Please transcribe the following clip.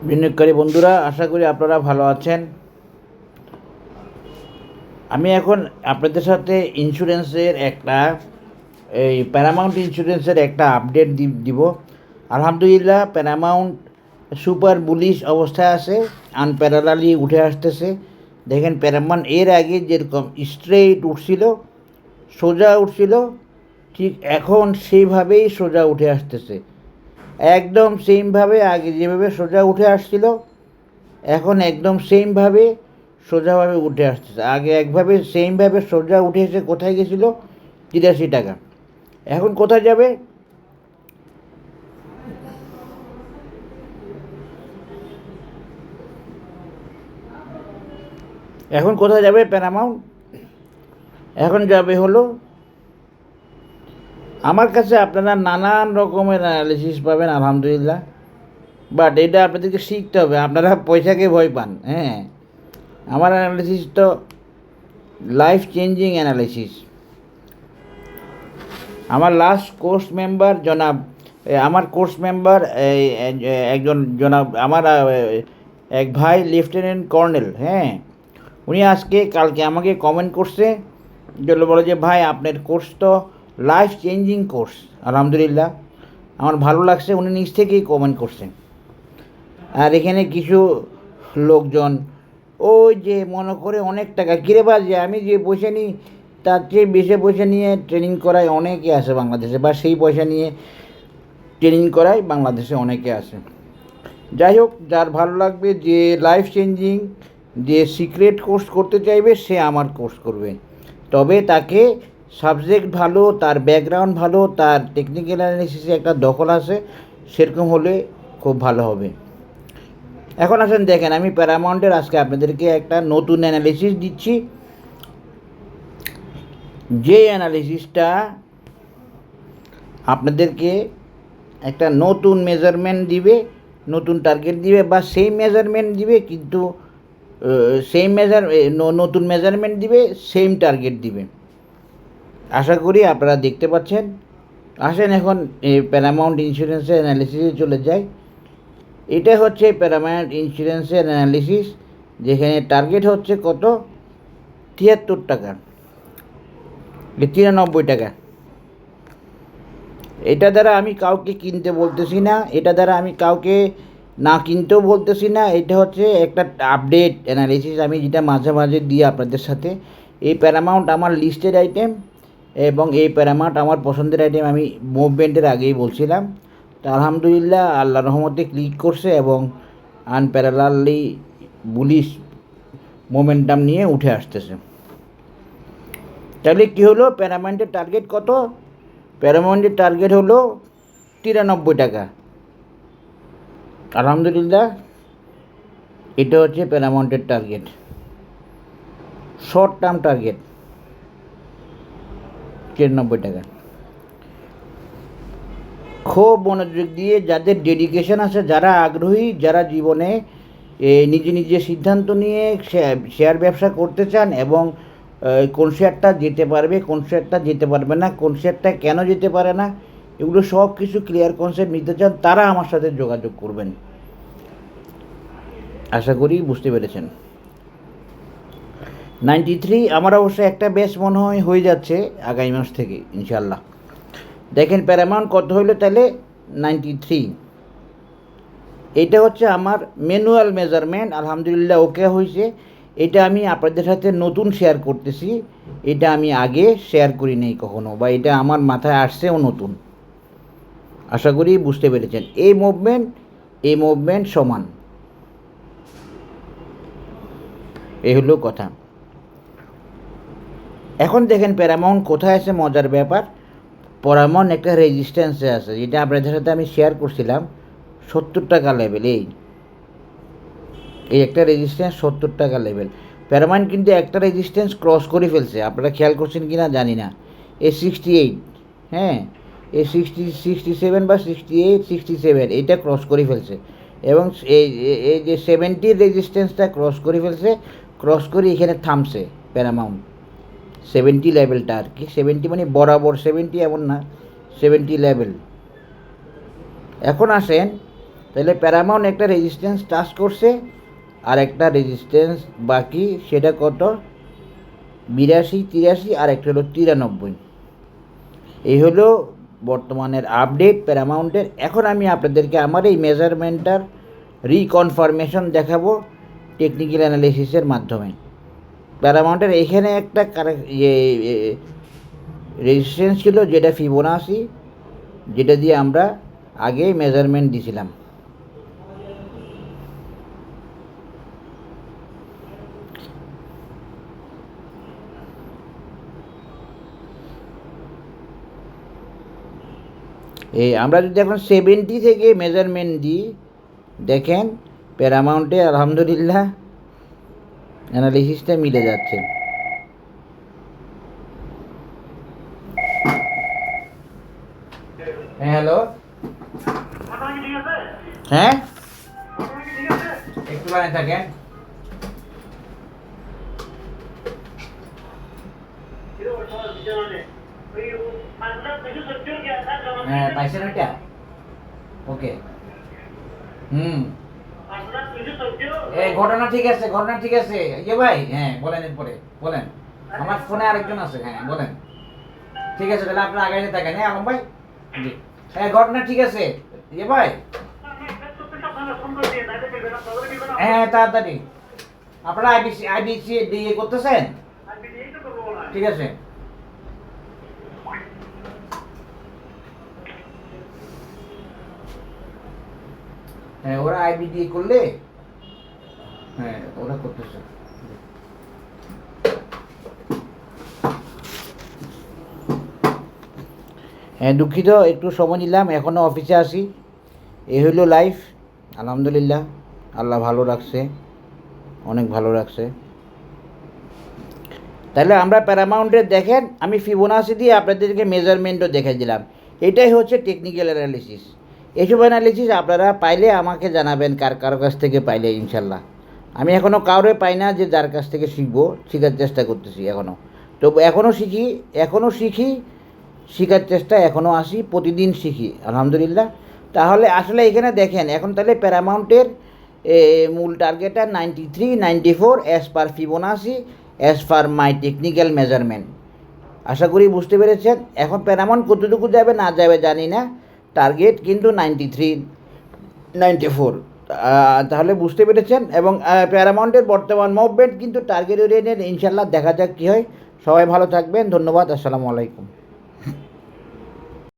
বিনিয়োগকারী বন্ধুরা, আশা করি আপনারা ভালো আছেন। আমি এখন আপনাদের সাথে ইন্স্যুরেন্সের এই প্যারামাউন্ট ইন্স্যুরেন্সের একটা আপডেট দিব। আলহামদুলিল্লাহ, প্যারামাউন্ট সুপার বুলিশ অবস্থায় আছে, আনপ্যারালালি উঠে আসতেছে। দেখেন, প্যারামাউন্ট এর আগে যেরকম স্ট্রেইট উঠছিল, সোজা উঠছিল, ঠিক এখন সেইভাবেই সোজা উঠে আসতেছে। একদম সেমভাবে আগে যেভাবে সোজা উঠে আসছিল, এখন একদম সেমভাবে সোজাভাবে উঠে আসতেছে। আগে একভাবে সেমভাবে সোজা উঠে এসে কোথায় গেছিলো? 83 টাকা। এখন কোথায় যাবে? এখন কোথায় যাবে প্যারামাউন্ট? এখন যাবে হলো, আমার কাছে আপনারা নানান রকমের অ্যানালিসিস পাবেন আলহামদুলিল্লাহ, বাট এটা আপনাদেরকে শিখতে হবে। আপনারা পয়সাকে ভয় পান। হ্যাঁ, আমার অ্যানালিসিস তো লাইফ চেঞ্জিং অ্যানালিসিস। আমার লাস্ট কোর্স মেম্বার আমার কোর্স মেম্বার একজন আমার এক ভাই লেফটেন্যান্ট কর্নেল। হ্যাঁ, উনি কালকে আমাকে কমেন্ট করছে, বলে যে ভাই, আপনার কোর্স তো লাইফ চেঞ্জিং কোর্স। আলহামদুলিল্লাহ, আমার ভালো লাগছে। উনি নিজ থেকেই কমেন্ট করছেন। আর এখানে কিছু লোকজন ওই যে মনে করে অনেক টাকা কিরে বাজে, আমি যে পয়সা নিই তার চেয়ে বেশি পয়সা নিয়ে ট্রেনিং করায় অনেকে আছে বাংলাদেশে, বা সেই পয়সা নিয়ে ট্রেনিং করায় বাংলাদেশে অনেকে আছে। যাই হোক, যার ভালো লাগবে, যে লাইফ চেঞ্জিং, যে সিক্রেট কোর্স করতে চাইবে, সে আমার কোর্স করবে। তবে তাকে সাবজেক্ট ভালো, তার ব্যাকগ্রাউন্ড ভালো, তার টেকনিক্যাল অ্যানালিসিসে একটা দখল আছে, সেরকম হলে খুব ভালো হবে। এখন আসেন দেখেন, আমি প্যারামাউন্টের আজকে আপনাদেরকে একটা নতুন অ্যানালিসিস দিচ্ছি। যে অ্যানালিসিসটা আপনাদেরকে একটা নতুন মেজারমেন্ট দিবে, নতুন টার্গেট দিবে, বা সেম মেজারমেন্ট দিবে, কিন্তু নতুন মেজারমেন্ট দিবে, সেম টার্গেট দিবে। আশা করি আপনারা দেখতে পাচ্ছেন। আসেন এখন প্যারামাউন্ট ইন্স্যুরেন্সের অ্যানালিসিসে চলে যাই। এটা হচ্ছে প্যারামাউন্ট ইন্স্যুরেন্সের অ্যানালিসিস, যেখানে টার্গেট হচ্ছে কত? 73 টাকা, 93 টাকা। এটা দ্বারা আমি কাউকে কিনতে বলতেছি না, এটা দ্বারা আমি কাউকে না কিনতেও বলতেছি না। এটা হচ্ছে একটা আপডেট অ্যানালিসিস, আমি যেটা মাঝে মাঝে দিই আপনাদের সাথে। এই প্যারামাউন্ট আমার লিস্টেড আইটেম, এবং এই প্যারামাউন্ট আমার পছন্দের আইটেম। আমি মুভমেন্টের আগেই বলছিলাম। তো আলহামদুলিল্লাহ, আল্লাহর রহমতে ক্লিক করছে এবং আনপ্যারালালি বুলিশ মোমেন্টাম নিয়ে উঠে আসতেছে। তাহলে কী হলো? প্যারামাউন্টের টার্গেট কত? প্যারামাউন্টের টার্গেট হলো 93 টাকা। আলহামদুলিল্লাহ, এটা হচ্ছে প্যারামাউন্টের টার্গেট, শর্ট টার্ম টার্গেট 93 টাকা। খুব মনোযোগ দিয়ে, যাদের ডেডিকেশন আছে, যারা আগ্রহী, যারা জীবনে নিজে নিজে সিদ্ধান্ত নিয়ে শেয়ার ব্যবসা করতে চান, এবং কোন শেয়ারটা যেতে পারবে, কোন শেয়ারটা যেতে পারবে না, কোন শেয়ারটা কেন যেতে পারে না, এগুলো সব কিছু ক্লিয়ার কনসেপ্ট নিতে চান, তারা আমার সাথে যোগাযোগ করবেন। আশা করি বুঝতে পেরেছেন। 93 আমার অবশ্য একটা বেশ মনে হয়ে যাচ্ছে আগামী মাস থেকে ইনশাল্লাহ। দেখেন প্যারামাউন্ট কত হইলো তাহলে? 93। এটা হচ্ছে আমার ম্যানুয়াল মেজারমেন্ট। আলহামদুলিল্লাহ, ওকে হয়েছে। এটা আমি আপনাদের সাথে নতুন শেয়ার করতেছি, এটা আমি আগে শেয়ার করি নাই কখনো, বা এটা আমার মাথায় আসছেও নতুন। আশা করি বুঝতে পেরেছেন। এই মুভমেন্ট সমান, এই হলো কথা। এখন দেখেন প্যারামাউন্ট কোথায় আছে, মজার ব্যাপার। প্যারামাউন্ট একটা রেজিস্ট্যান্সে আছে, যেটা আপনাদের সাথে আমি শেয়ার করছিলাম, 70 টাকা লেভেল। এই একটা রেজিস্ট্যান্স 70 টাকা লেভেল। প্যারামাউন্ট কিন্তু একটা রেজিস্ট্যান্স ক্রস করে ফেলছে, আপনারা খেয়াল করছেন কি না জানি না। 68, হ্যাঁ, 67 বা 67 এটা ক্রস করে ফেলছে, এবং এই যে 70 রেজিস্ট্যান্সটা ক্রস করে ফেলছে, ক্রস করে এখানে থামছে প্যারামাউন্ট। 70 লেভেলটা আর কি, 70 মানে বরাবর 70 এমন না, 70 লেভেল। এখন আসেন তাহলে প্যারামাউন্ট একটা রেজিস্ট্যান্স টাচ করছে আর একটা রেজিস্ট্যান্স বাকি, সেটা কত 82, 83 আর একটা হলো 93। এই হলো বর্তমানের আপডেট প্যারামাউন্টের। এখন আমি আপনাদেরকে আমার এই মেজারমেন্টটার রিকনফার্মেশন দেখাবো টেকনিক্যাল অ্যানালিসিসের মাধ্যমে। প্যারামাউন্টের এখানে একটা রেজিস্ট্যান্স ছিল যেটা ফিবোনাসি, যেটা দিয়ে আমরা আগে মেজারমেন্ট দিছিলাম। আমরা যদি এখন 70 থেকে মেজারমেন্ট দিই, দেখেন প্যারামাউন্টে আলহামদুলিল্লাহ অ্যানালিসিসটা মিলে যাচ্ছে। হ্যাঁ, হ্যালো, হ্যাঁ একটু লাইনে থাকেন। হ্যাঁ, পাইছেন ওইটা? ওকে। এই ঘটনা ঠিক আছে, ঘটনা ঠিক আছে। ভাই, হ্যাঁ বলেন, এরপরে বলেন। আমার ফোনে আরেকজন আছে, হ্যাঁ বলেন। ঠিক আছে, তাহলে আপনার আগাইতে থাকেন। হ্যাঁ আলম ভাই, জি। হ্যাঁ, ঘটনা ঠিক আছে ভাই। হ্যাঁ, তাড়াতাড়ি। আপনারা আইবিসি দিয়ে করতেছেন? ঠিক আছে। হ্যাঁ, ওরা আইবি দিয়ে করলে, হ্যাঁ ওরা করতেছে। হ্যাঁ, দুঃখিত, একটু সময় নিলাম, এখনও অফিসে আসি। এ হইল লাইফ। আলহামদুলিল্লাহ, আল্লাহ ভালো রাখছে, অনেক ভালো রাখছে। তাহলে আমরা প্যারামাউন্টের দেখেন, আমি ফিবোনাসি দিয়ে আপনাদেরকে মেজারমেন্টও দেখে দিলাম। এটাই হচ্ছে টেকনিক্যাল অ্যানালিসিস। এইসব অ্যানালিসিস আপনারা পাইলে আমাকে জানাবেন, কারো কাছ থেকে পাইলে ইনশাল্লাহ। আমি এখনও কাউরে পাই না যে যার কাছ থেকে শিখবো, শেখার চেষ্টা করতেছি এখনও। তো এখনও শিখি, শেখার চেষ্টা এখনও আসি, প্রতিদিন শিখি আলহামদুলিল্লাহ। তাহলে আসলে এখানে দেখেন, এখন তাহলে প্যারামাউন্টের মূল টার্গেটটা 93, 94 as per Fibonacci, as per my technical measurement. আশা করি বুঝতে পেরেছেন। এখন প্যারামাউন্ট কতটুকু যাবে না যাবে জানি না, টার্গেট কিন্তু 93, 94। তাহলে বুঝতে পেরেছেন। এবং প্যারামাউন্টের বর্তমান মুভমেন্ট কিন্তু টার্গেট ওরিয়েন্টেড। ইনশাল্লাহ দেখা যাক কী হয়। সবাই ভালো থাকবেন, ধন্যবাদ, আসসালামু আলাইকুম।